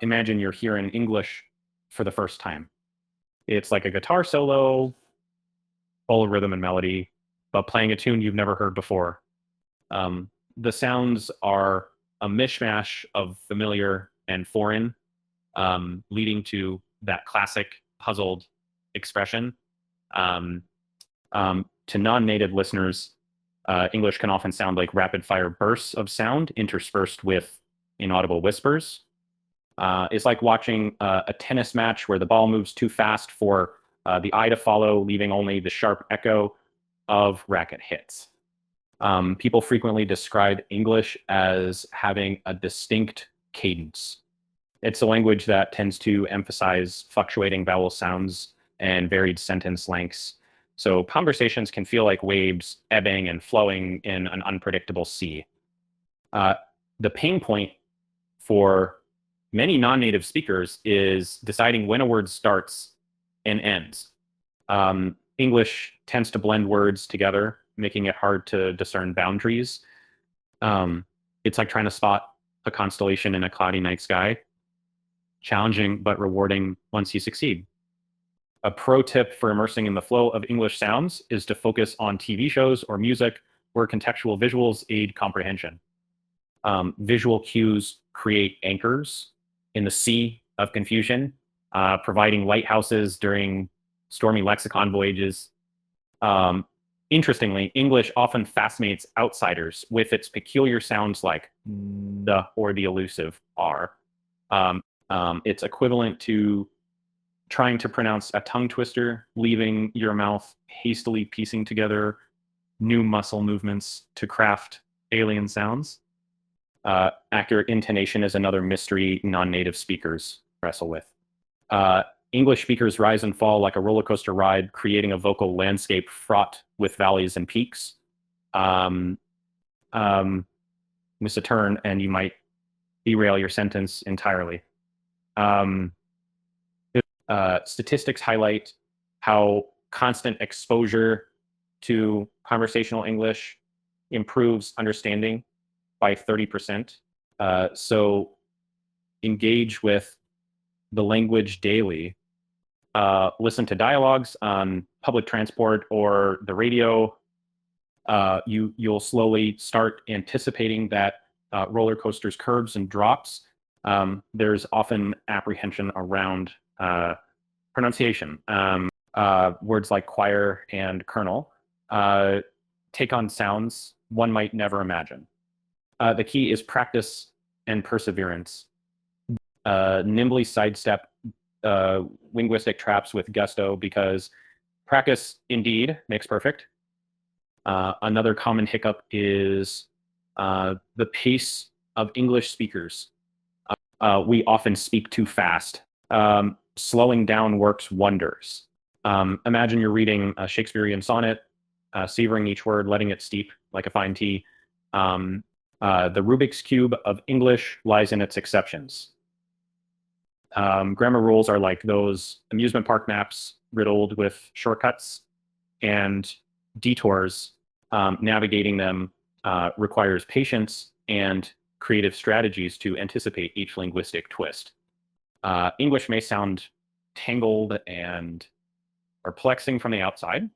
Imagine you're hearing English for the first time. It's like a guitar solo, full of rhythm and melody, but playing a tune you've never heard before. The sounds are a mishmash of familiar and foreign, leading to that classic puzzled expression. Um, to non-native listeners, English can often sound like rapid-fire bursts of sound interspersed with inaudible whispers. It's like watching a tennis match where the ball moves too fast for the eye to follow, leaving only the sharp echo of racket hits. People frequently describe English as having a distinct cadence. It's a language that tends to emphasize fluctuating vowel sounds and varied sentence lengths. So conversations can feel like waves ebbing and flowing in an unpredictable sea. Uh, the pain point for many non-native speakers is deciding when a word starts and ends. English tends to blend words together, making it hard to discern boundaries. It's like trying to spot a constellation in a cloudy night sky. Challenging but rewarding once you succeed. A pro tip for immersing in the flow of English sounds is to focus on TV shows or music where contextual visuals aid comprehension. Visual cues create anchors in the sea of confusion, providing lighthouses during stormy lexicon voyages. Interestingly, English often fascinates outsiders with its peculiar sounds like the or the elusive R. It's equivalent to trying to pronounce a tongue twister, leaving your mouth hastily piecing together new muscle movements to craft alien sounds. Accurate intonation is another mystery non-native speakers wrestle with. English speakers rise and fall like a roller coaster ride, creating a vocal landscape fraught with valleys and peaks. Miss a turn and you might derail your sentence entirely. Statistics highlight how constant exposure to conversational English improves understanding by 30%. So engage with the language daily. Listen to dialogues on public transport or the radio. You'll slowly start anticipating that roller coasters, curves, and drops. There's often apprehension around pronunciation. Words like choir and kernel take on sounds one might never imagine. The key is practice and perseverance. Nimbly sidestep linguistic traps with gusto because practice indeed makes perfect. Another common hiccup is the pace of English speakers. We often speak too fast. Slowing down works wonders. Imagine you're reading a Shakespearean sonnet, savoring each word, letting it steep like a fine tea. The Rubik's Cube of English lies in its exceptions. Grammar rules are like those amusement park maps riddled with shortcuts and detours. Navigating them requires patience and creative strategies to anticipate each linguistic twist. English may sound tangled and perplexing from the outside,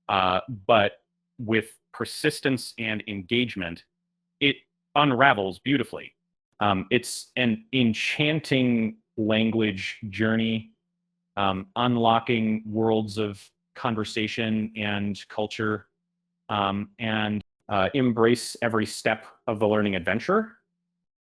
but with persistence and engagement, it unravels beautifully. It's an enchanting language journey, unlocking worlds of conversation and culture, and embrace every step of the learning adventure.